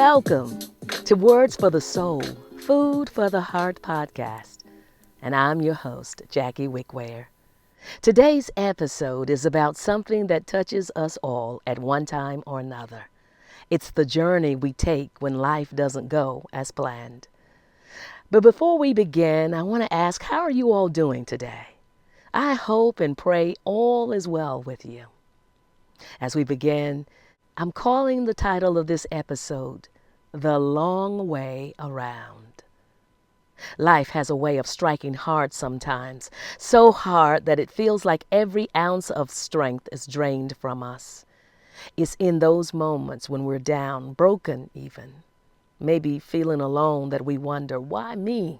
Welcome to Words for the Soul, Food for the Heart podcast. And I'm your host, Jackie Wickware. Today's episode is about something that touches us all at one time or another. It's the journey we take when life doesn't go as planned. But before we begin, I want to ask, how are you all doing today? I hope and pray all is well with you. As we begin, I'm calling the title of this episode, The Long Way Around. Life has a way of striking hard sometimes, so hard that it feels like every ounce of strength is drained from us. It's in those moments when we're down, broken even, maybe feeling alone, that we wonder, why me?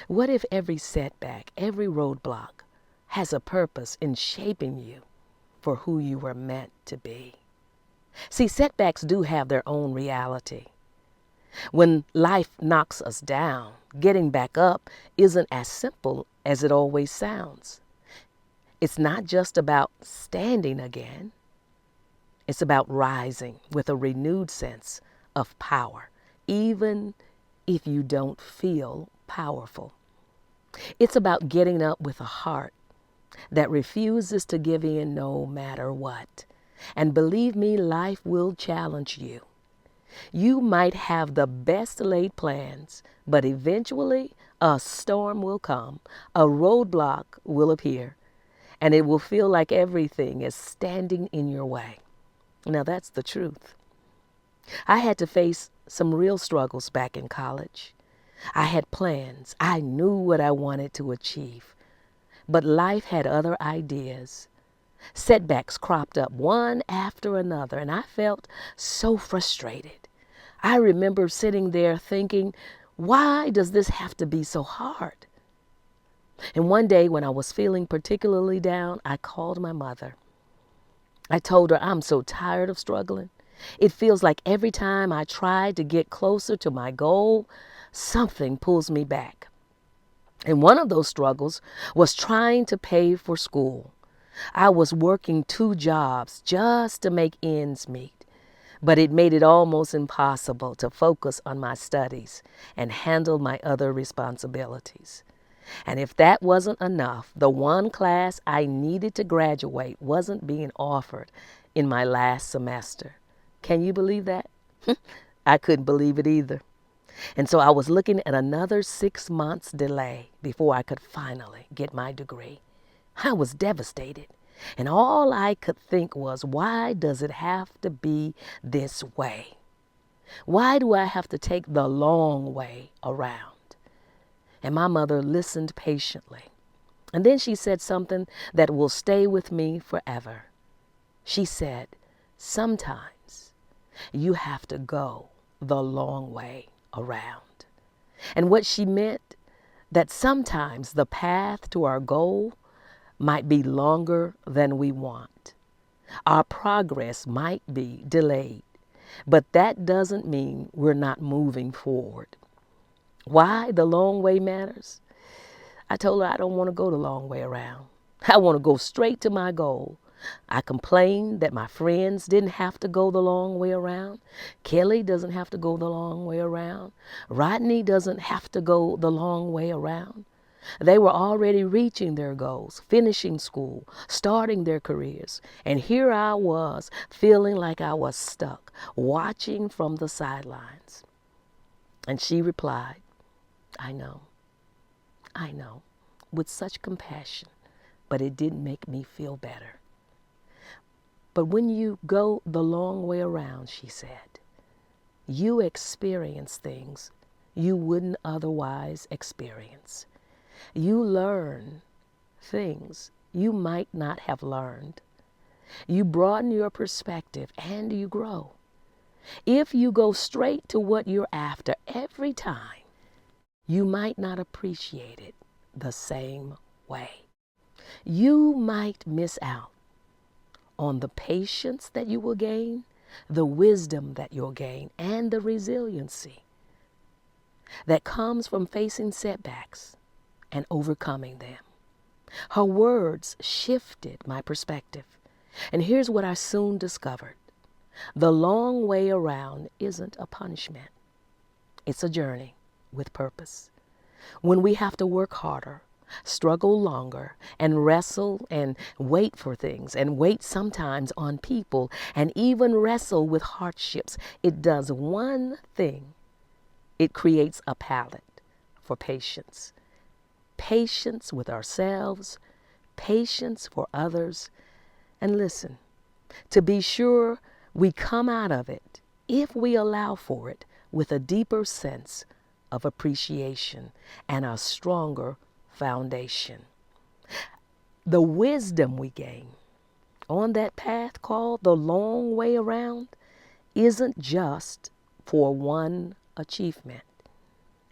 What if every setback, every roadblock has a purpose in shaping you for who you were meant to be? See, setbacks do have their own reality. When life knocks us down, getting back up isn't as simple as it always sounds. It's not just about standing again. It's about rising with a renewed sense of power, even if you don't feel powerful. It's about getting up with a heart that refuses to give in no matter what. And believe me, life will challenge you. You might have the best laid plans, but eventually a storm will come, a roadblock will appear, and it will feel like everything is standing in your way. Now that's the truth. I had to face some real struggles back in college. I had plans. I knew what I wanted to achieve, but life had other ideas. Setbacks cropped up one after another, and I felt so frustrated. I remember sitting there thinking, why does this have to be so hard? And one day when I was feeling particularly down, I called my mother. I told her, I'm so tired of struggling. It feels like every time I try to get closer to my goal, something pulls me back. And one of those struggles was trying to pay for school. I was working 2 jobs just to make ends meet, but it made it almost impossible to focus on my studies and handle my other responsibilities. And if that wasn't enough, the one class I needed to graduate wasn't being offered in my last semester. Can you believe that? I couldn't believe it either. And so I was looking at another 6 months delay before I could finally get my degree. I was devastated, and all I could think was, why does it have to be this way? Why do I have to take the long way around? And my mother listened patiently. And then she said something that will stay with me forever. She said, sometimes you have to go the long way around. And what she meant, that sometimes the path to our goal might be longer than we want. Our progress might be delayed, but that doesn't mean we're not moving forward. Why the long way matters? I told her I don't want to go the long way around. I want to go straight to my goal. I complained that my friends didn't have to go the long way around. Kelly doesn't have to go the long way around. Rodney doesn't have to go the long way around. They were already reaching their goals, finishing school, starting their careers. And here I was, feeling like I was stuck, watching from the sidelines. And she replied, I know, with such compassion, but it didn't make me feel better. But when you go the long way around, she said, you experience things you wouldn't otherwise experience. You learn things you might not have learned. You broaden your perspective and you grow. If you go straight to what you're after every time, you might not appreciate it the same way. You might miss out on the patience that you will gain, the wisdom that you'll gain, and the resiliency that comes from facing setbacks and overcoming them. Her words shifted my perspective. And here's what I soon discovered. The long way around isn't a punishment. It's a journey with purpose. When we have to work harder, struggle longer, and wrestle and wait for things, and wait sometimes on people, and even wrestle with hardships, it does one thing. It creates a palette for patience. Patience with ourselves, patience for others. And listen, to be sure we come out of it, if we allow for it, with a deeper sense of appreciation and a stronger foundation. The wisdom we gain on that path called the long way around isn't just for one achievement.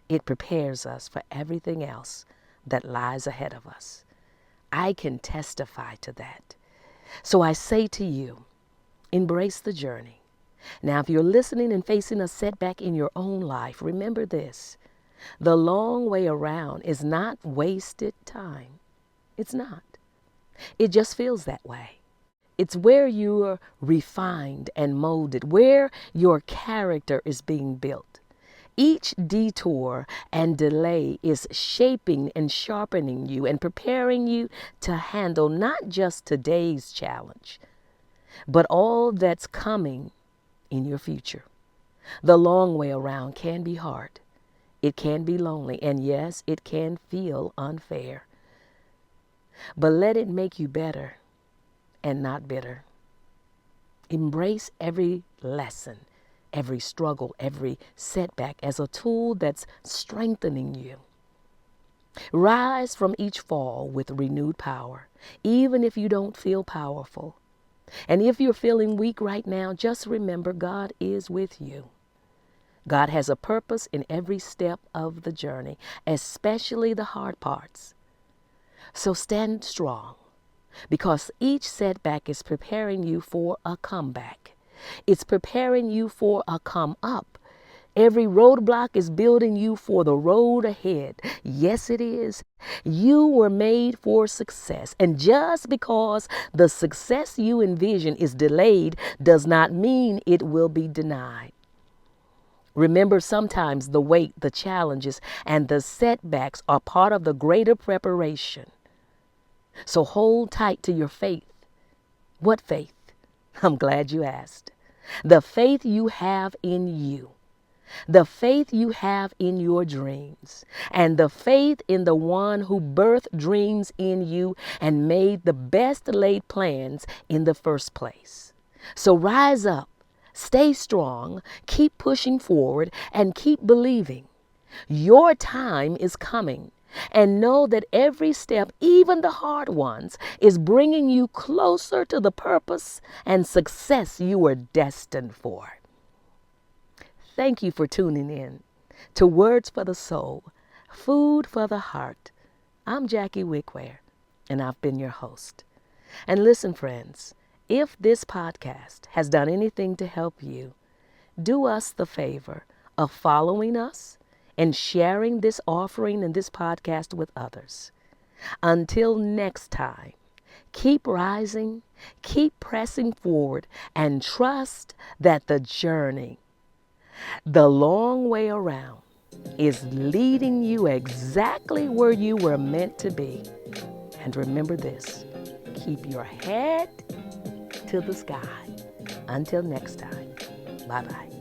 It prepares us for everything else that lies ahead of us. I can testify to that. So I say to you, embrace the journey. Now, if you're listening and facing a setback in your own life, remember this. The long way around is not wasted time. It's not. It just feels that way. It's where you're refined and molded, where your character is being built. Each detour and delay is shaping and sharpening you and preparing you to handle not just today's challenge, but all that's coming in your future. The long way around can be hard. It can be lonely, and yes, it can feel unfair. But let it make you better and not bitter. Embrace every lesson, every struggle, every setback as a tool that's strengthening you. Rise from each fall with renewed power, even if you don't feel powerful. And if you're feeling weak right now, just remember God is with you. God has a purpose in every step of the journey, especially the hard parts. So stand strong, because each setback is preparing you for a comeback. It's preparing you for a come up. Every roadblock is building you for the road ahead. Yes, it is. You were made for success. And just because the success you envision is delayed does not mean it will be denied. Remember, sometimes the wait, the challenges, and the setbacks are part of the greater preparation. So hold tight to your faith. What faith? I'm glad you asked. The faith you have in you. The faith you have in your dreams, and the faith in the one who birthed dreams in you and made the best laid plans in the first place. So rise up, stay strong, keep pushing forward, and keep believing. Your time is coming, and know that every step, even the hard ones, is bringing you closer to the purpose and success you were destined for. Thank you for tuning in to Words for the Soul, Food for the Heart. I'm Jackie Wickware, and I've been your host. And listen, friends, if this podcast has done anything to help you, do us the favor of following us and sharing this offering and this podcast with others. Until next time, keep rising, keep pressing forward, and trust that the journey, the long way around, is leading you exactly where you were meant to be. And remember this, keep your head to the sky. Until next time, bye-bye.